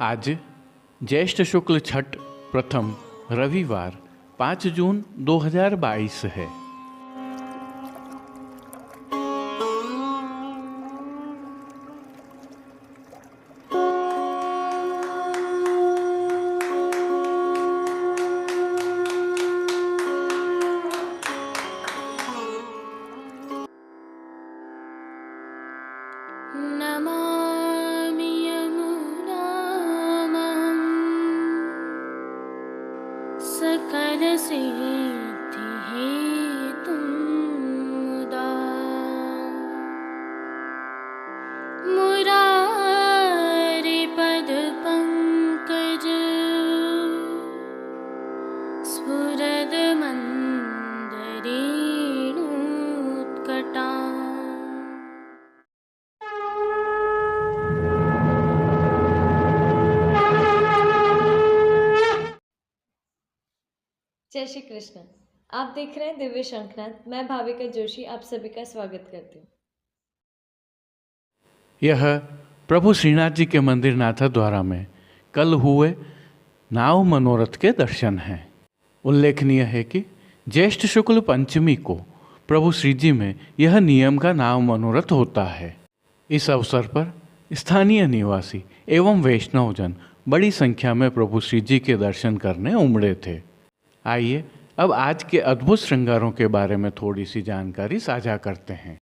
आज ज्येष्ठ शुक्ल छठ प्रथम रविवार 5 जून 2022 है। नमामि यमुनामहं सकलसिद्धिहेतुं मुदा मुरारिपदपङ्कज स्फुरदमन्दरेणुत्कटा। जय श्री कृष्ण। आप देख रहे हैं दिव्य शंखनाद। मैं भाविका जोशी आप सभी का स्वागत करती हूँ। यह प्रभु श्रीनाथ जी के मंदिर नाथद्वारा में कल हुए नाव मनोरथ के दर्शन हैं। उल्लेखनीय है कि ज्येष्ठ शुक्ल पंचमी को प्रभु श्री जी में यह नियम का नाव मनोरथ होता है। इस अवसर पर स्थानीय निवासी एवं वैष्णवजन बड़ी संख्या में प्रभु श्री जी के दर्शन करने उमड़े थे। आइए अब आज के अद्भुत श्रृंगारों के बारे में थोड़ी सी जानकारी साझा करते हैं।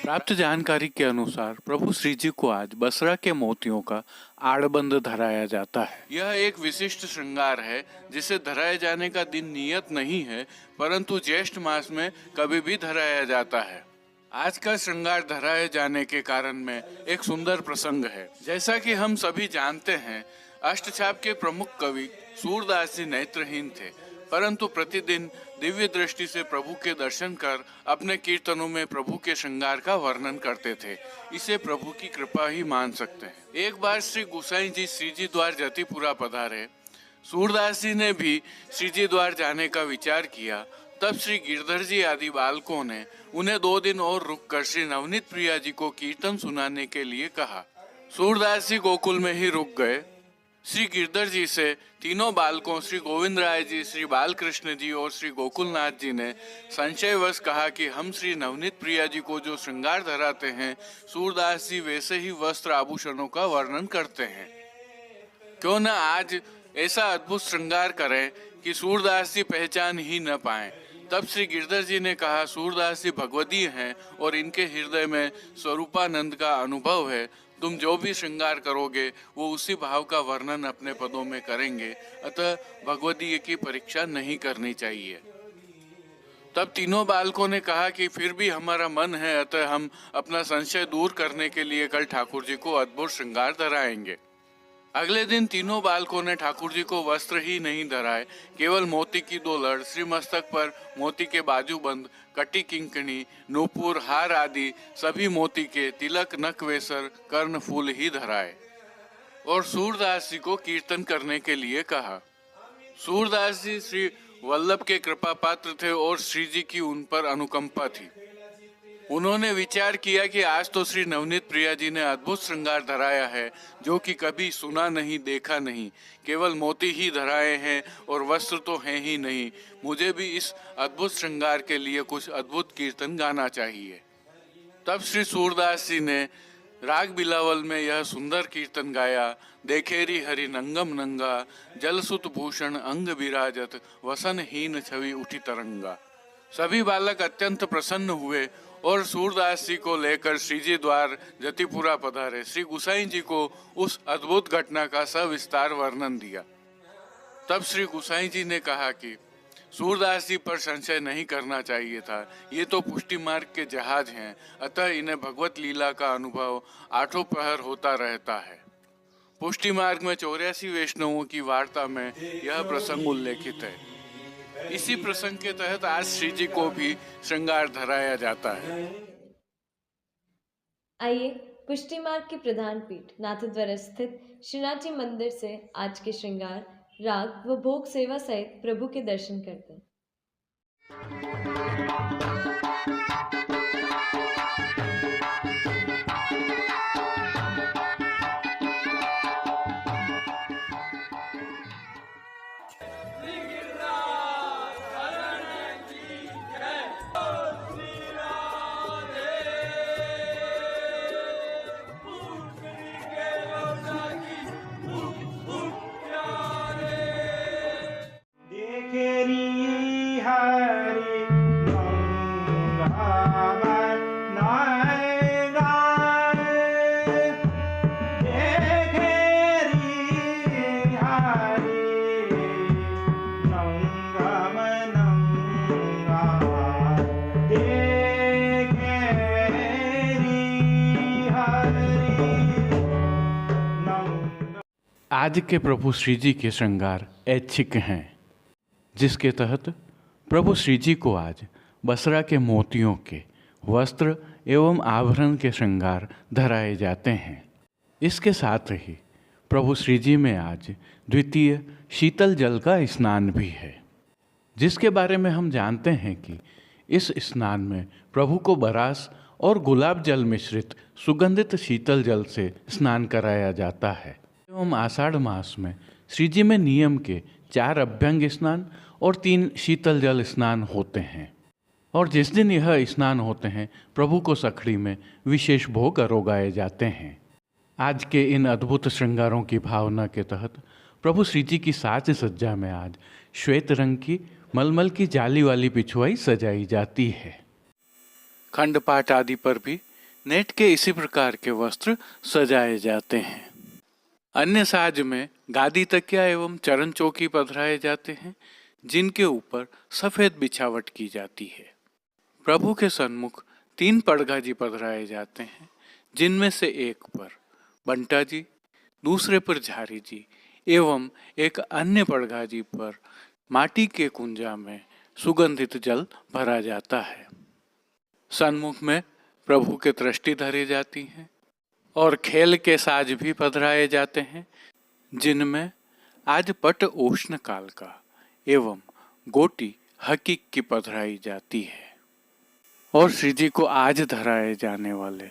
प्राप्त जानकारी के अनुसार प्रभु श्री जी को आज बसरा के मोतियों का आड़बंद धराया जाता है। यह एक विशिष्ट श्रृंगार है जिसे धराए जाने का दिन नियत नहीं है, परंतु ज्येष्ठ मास में कभी भी धराया जाता है। आज का श्रृंगार धराए जाने के कारण में एक सुंदर प्रसंग है। जैसा कि हम सभी जानते हैं, अष्टछाप के प्रमुख कवि सूरदास जी नेत्रहीन थे, परंतु प्रतिदिन दिव्य दृष्टि से प्रभु के दर्शन कर अपने कीर्तनों में प्रभु के श्रृंगार का वर्णन करते थे। इसे प्रभु की कृपा ही मान सकते हैं। एक बार श्री गुसाई जी श्रीजी द्वार जतिपुरा पधारे। सूरदास जी ने भी श्रीजी द्वार जाने का विचार किया। तब श्री गिरधर जी आदि बालकों ने उन्हें 2 दिन और रुककर श्री नवनीत प्रिया जी को कीर्तन सुनाने के लिए कहा। सूरदास जी गोकुल में ही रुक गए। श्री गिरधर जी से तीनों बालकों श्री गोविंद राय जी, श्री बालकृष्ण जी और श्री गोकुलनाथ जी ने संशयवश कहा कि हम श्री नवनीत प्रिया जी को जो श्रृंगार धराते हैं, सूरदास जी वैसे ही वस्त्र आभूषणों का वर्णन करते हैं। क्यों न आज ऐसा अद्भुत श्रृंगार करें कि सूरदास जी पहचान ही न पाएं। तब श्री गिरधर जी ने कहा, सूरदास जी भगवदीय हैं और इनके हृदय में स्वरूपानंद का अनुभव है। तुम जो भी श्रृंगार करोगे वो उसी भाव का वर्णन अपने पदों में करेंगे, अतः भगवदीय की परीक्षा नहीं करनी चाहिए। तब तीनों बालकों ने कहा कि फिर भी हमारा मन है, अतः हम अपना संशय दूर करने के लिए कल ठाकुर जी को अद्भुत श्रृंगार धराएंगे। अगले दिन तीनों बालकों ने ठाकुर जी को वस्त्र ही नहीं धराए, केवल मोती की 2 लड़, श्री मस्तक पर मोती के बाजूबंद, कटी किंकणी, नूपुर, हार आदि सभी मोती के तिलक, नक वेसर, कर्ण फूल ही धराए और सूरदास जी को कीर्तन करने के लिए कहा। सूरदास जी श्री वल्लभ के कृपा पात्र थे और श्री जी की उन पर अनुकंपा थी। उन्होंने विचार किया कि आज तो श्री नवनीत प्रिया जी ने अद्भुत श्रृंगार धराया है, जो कि कभी सुना नहीं, देखा नहीं, केवल मोती ही धराए हैं और वस्त्र तो हैं ही नहीं। मुझे भी इस अद्भुत श्रृंगार के लिए कुछ अद्भुत कीर्तन गाना चाहिए। तब श्री सूरदास जी ने राग बिलावल में यह सुंदर कीर्तन गाया। देखेरी हरि नंगम नंगा, जलसुत भूषण अंग विराजत, वसनहीन छवि उठी तरंगा। सभी बालक अत्यंत प्रसन्न हुए और सूरदास जी को लेकर श्रीजी द्वार जतिपुरा पधारे। श्री गुसाई जी को उस अद्भुत घटना का सविस्तार वर्णन दिया। तब श्री गुसाई जी ने कहा कि सूरदास जी पर संशय नहीं करना चाहिए था। ये तो पुष्टि मार्ग के जहाज हैं, अतः इन्हें भगवत लीला का अनुभव 8 पहर होता रहता है। पुष्टि मार्ग में 84 वैष्णवों की वार्ता में यह प्रसंग उल्लेखित है। इसी प्रसंग के तहत आज श्री जी को भी श्रृंगार धराया जाता है। आइए पुष्टि मार्ग की प्रधान पीठ नाथद्वारा स्थित श्रीनाथ जी मंदिर से आज के श्रृंगार, राग व भोग सेवा सहित प्रभु के दर्शन करते हैं। आज के प्रभु श्री जी के श्रृंगार ऐच्छिक हैं, जिसके तहत प्रभु श्री जी को आज बसरा के मोतियों के वस्त्र एवं आभरण के श्रृंगार धराए जाते हैं। इसके साथ ही प्रभु श्री जी में आज द्वितीय शीतल जल का स्नान भी है, जिसके बारे में हम जानते हैं कि इस स्नान में प्रभु को बरास और गुलाब जल मिश्रित सुगंधित शीतल जल से स्नान कराया जाता है। एवं आषाढ़ मास में श्री जी में नियम के 4 अभ्यंग स्नान और 3 शीतल जल स्नान होते हैं, और जिस दिन यह स्नान होते हैं प्रभु को सखड़ी में विशेष भोग अरोगाए जाते हैं। आज के इन अद्भुत श्रृंगारों की भावना के तहत प्रभु श्री जी की साज सज्जा में आज श्वेत रंग की मलमल की जाली वाली पिछुआई सजाई जाती है। खंडपाठ आदि पर भी नेट के इसी प्रकार के वस्त्र सजाए जाते हैं। अन्य साज में गादी तकिया एवं चरण चौकी पधराए जाते हैं, जिनके ऊपर सफेद बिछावट की जाती है। प्रभु के सन्मुख 3 पड़गा जी पधराए जाते हैं, जिनमें से एक पर बंटा जी, दूसरे पर झारी जी एवं एक अन्य पड़गा जी पर माटी के कुंजा में सुगंधित जल भरा जाता है। सन्मुख में प्रभु के दृष्टि धरी जाती हैं और खेल के साज भी पधराए जाते हैं, जिनमें आज पट उष्ण काल का एवं गोटी हकीक की पधराई जाती है। और श्री जी को आज धराए जाने वाले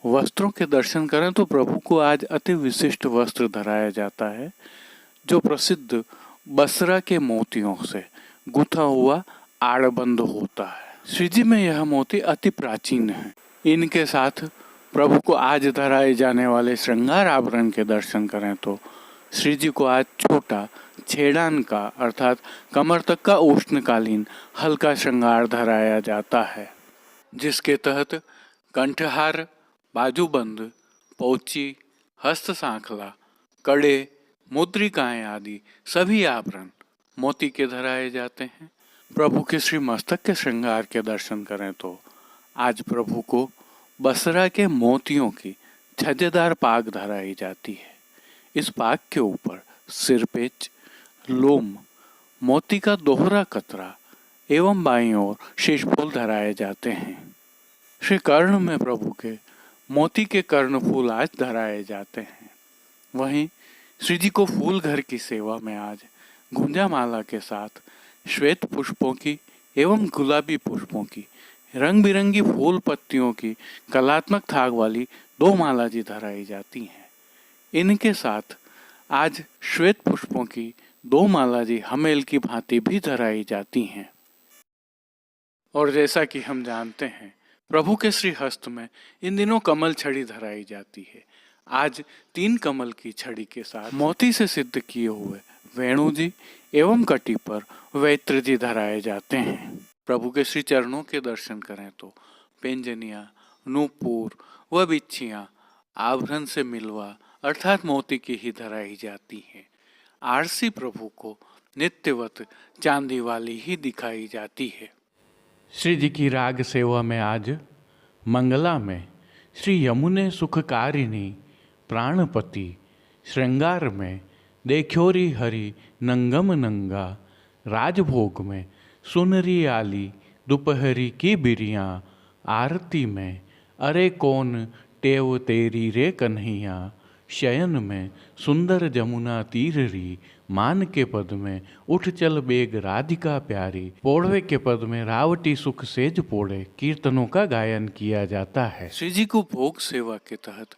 वस्त्रों के दर्शन करें तो प्रभु को आज अति विशिष्ट वस्त्र धराया जाता है, जो प्रसिद्ध बसरा के मोतियों से गुथा हुआ आड़बंद होता है। श्री जी में यह मोती अति प्राचीन है। इनके साथ प्रभु को आज धराए जाने वाले श्रृंगार आभरण के दर्शन करें तो श्री जी को आज छोटा छेड़ान का अर्थात कमर तक का उष्णकालीन हल्का श्रृंगार धराया जाता है, जिसके तहत कंठहार, बाजूबंद, पौची, हस्त सांखला, कड़े, मुद्रिकाएं आदि सभी आभरण मोती के धराए जाते हैं। प्रभु के श्री मस्तक के श्रृंगार के दर्शन करें तो आज प्रभु को बसरा के मोतियों की छज्जेदार पाग धराई जाती है। इस पाग के ऊपर सिरपेच, लोम, मोती का दोहरा कतरा एवं बाईं ओर शीशफूल धराए जाते हैं। श्री कर्ण में प्रभु के मोती के कर्णफूल आज धराए जाते हैं। वहीं श्री जी को फूल घर की सेवा में आज गुंजा माला के साथ श्वेत पुष्पों की एवं गुलाबी पुष्पों की रंग बिरंगी फूल पत्तियों की कलात्मक थाग वाली 2 माला जी धराई जाती हैं। इनके साथ आज श्वेत पुष्पों की 2 माला जी हमेल की भांति भी धराई जाती हैं। और जैसा कि हम जानते हैं प्रभु के श्री हस्त में इन दिनों कमल छड़ी धराई जाती है। आज 3 कमल की छड़ी के साथ मोती से सिद्ध किए हुए वेणु जी एवं कटी पर वैत्र जी धराए जाते हैं। प्रभु के श्री चरणों के दर्शन करें तो पेंजनिया, नूपुर व बिच्छियाँ आभरण से मिलवा अर्थात मोती की ही धराई जाती हैं। आरसी प्रभु को नित्यवत चांदी वाली ही दिखाई जाती है। श्री जी की राग सेवा में आज मंगला में श्री यमुने सुखकारिणी प्राणपति, श्रृंगार में देखोरी हरि नंगम नंगा, राजभोग में सुनरी आली दोपहरी की बिरियाँ, आरती में अरे कौन टेव तेरी रे कन्हैया, शयन में सुंदर जमुना तीर री, मान के पद में उठ चल बेग राधिका प्यारी। पोड़वे के पद में रावटी सुख सेज पोड़े कीर्तनों का गायन किया जाता है। श्री जी को भोग सेवा के तहत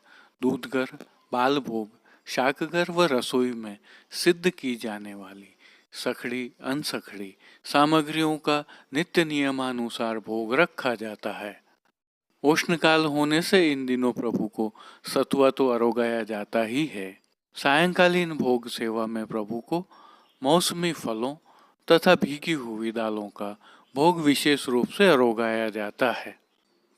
दूधगर, बाल भोग, शाकगर व रसोई में सिद्ध की जाने वाली सखड़ी अनसखड़ी सामग्रियों का नित्य नियमानुसार भोग रखा जाता है। उष्णकाल होने से इन दिनों प्रभु को सतुआ तो अरोगाया जाता ही है। सायंकालीन भोग सेवा में प्रभु को मौसमी फलों तथा भीगी हुई दालों का भोग विशेष रूप से अरोगाया जाता है।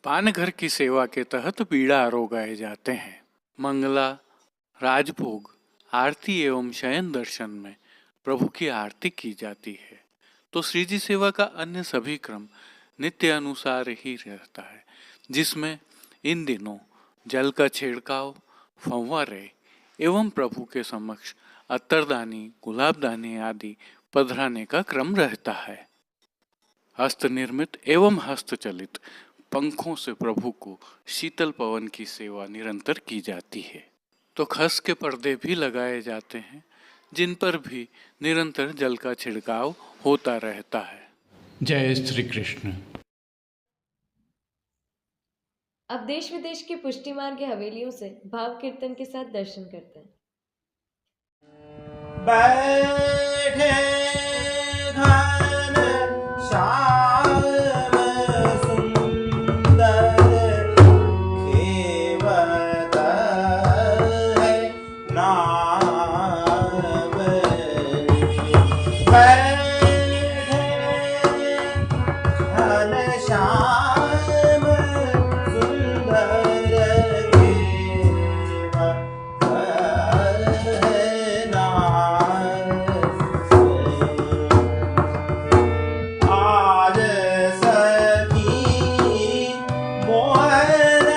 पानघर की सेवा के तहत बीड़ा अरोगाए जाते हैं। मंगला, राजभोग, आरती एवं शयन दर्शन में प्रभु की आरती की जाती है। तो श्री जी सेवा का अन्य सभी क्रम नित्य अनुसार ही रहता है, जिसमें इन दिनों जल का छिड़काव, फव्वारे एवं प्रभु के समक्ष अत्तरदानी, गुलाबदानी आदि पधराने का क्रम रहता है। हस्त निर्मित एवं हस्तचलित पंखों से प्रभु को शीतल पवन की सेवा निरंतर की जाती है। तो खस के पर्दे भी लगाए जाते हैं, जिन पर भी निरंतर जल का छिड़काव होता रहता है। जय श्री कृष्ण। अब देश विदेश की पुष्टि मार्ग की हवेलियों से भाव कीर्तन के साथ दर्शन करते हैं। बैठे घन श्याम सुंदर खेवत है नाम। बैठे घन श्याम सुंदर खेवत है नाम। आज सखी मोहन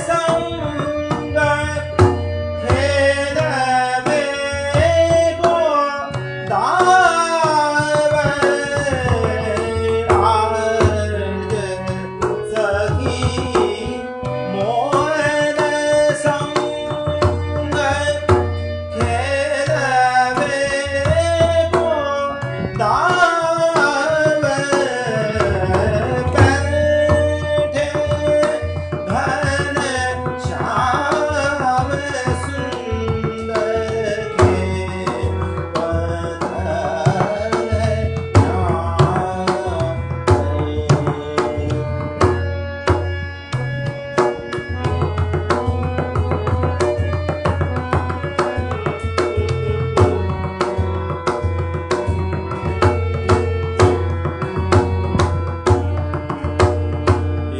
संग खेल में गोदावरी। आज सखी मोहन संग खेल में गोदावरी। बैठे घन श्याम सुंदर खेवत है नाम।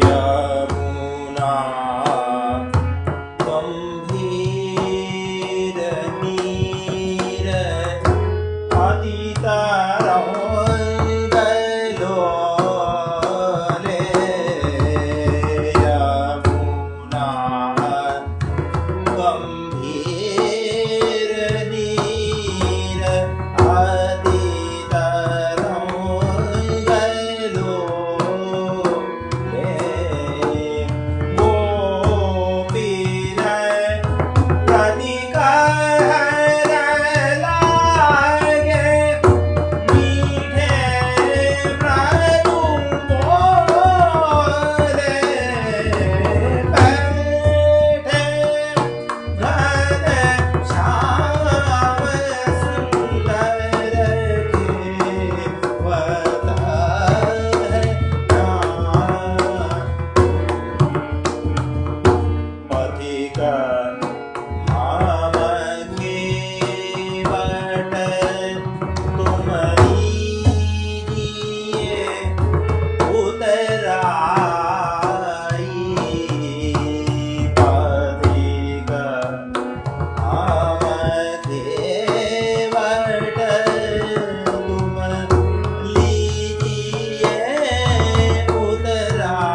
यमुना गंभीर नीर अतीत रंगलोले। यमुना गंभीर नीर अतीत रंगलोले। गोपीर प्रतिका लागे मीठे मृदु बोले। बैठे घन श्याम सुंदर खेवत है नाम। पथिक हम खेवट तुम लीजिए उतराई। पथिक हम खेवट तुम लीजिए उतराई।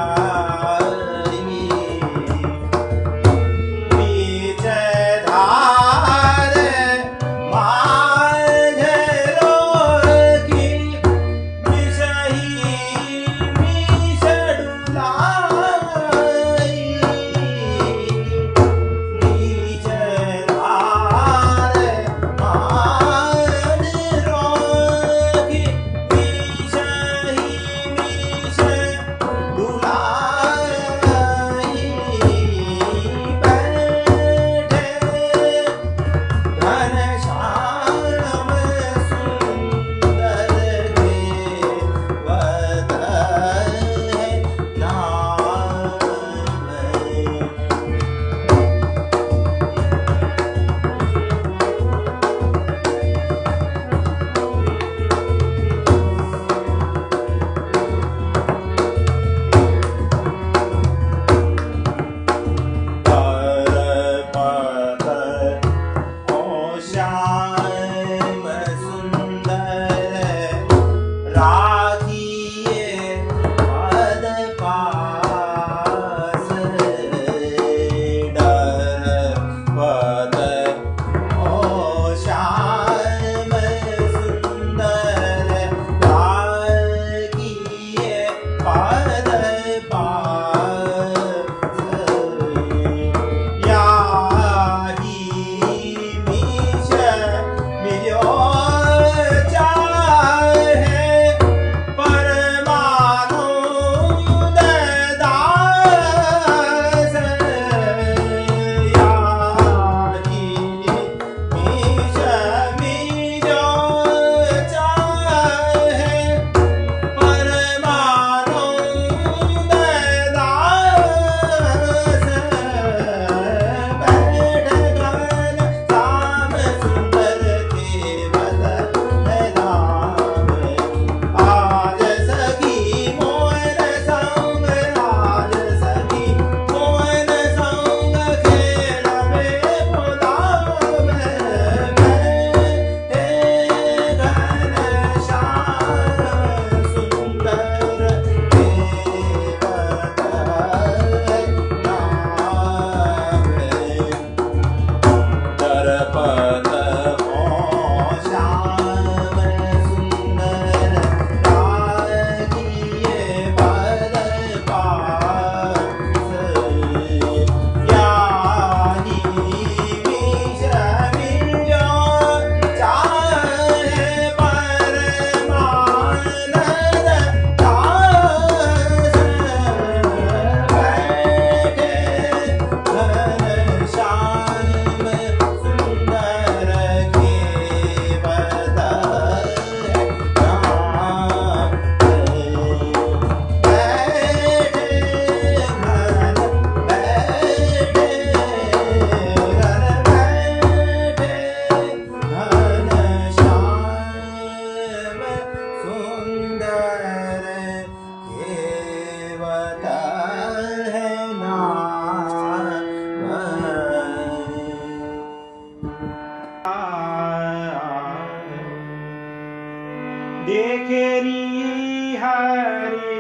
खेरी हरि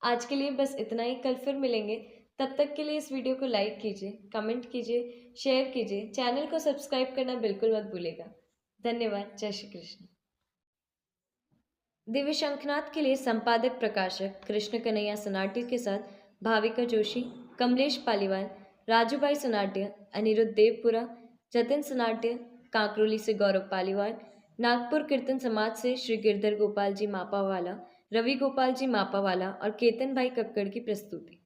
आज के लिए बस इतना ही। कल फिर मिलेंगे। तब तक के लिए इस वीडियो को लाइक कीजिए, कमेंट कीजिए, शेयर कीजिए, चैनल को सब्सक्राइब करना बिल्कुल मत भूलिएगा। धन्यवाद। जय श्री कृष्ण। दिव्य शंखनाद के लिए संपादक प्रकाशक कृष्ण कन्हैया सनाट्य के साथ भाविका जोशी, कमलेश पालीवाल, राजू भाई सनाट्य, अनिरुद्ध देवपुरा, जतिन सनाट्य, कांकरोली से गौरव पालीवाल, नागपुर कीर्तन समाज से श्री गिरधर गोपाल जी मापावाला, रवि गोपाल जी मापावाला और केतन भाई कक्कड़ की प्रस्तुति।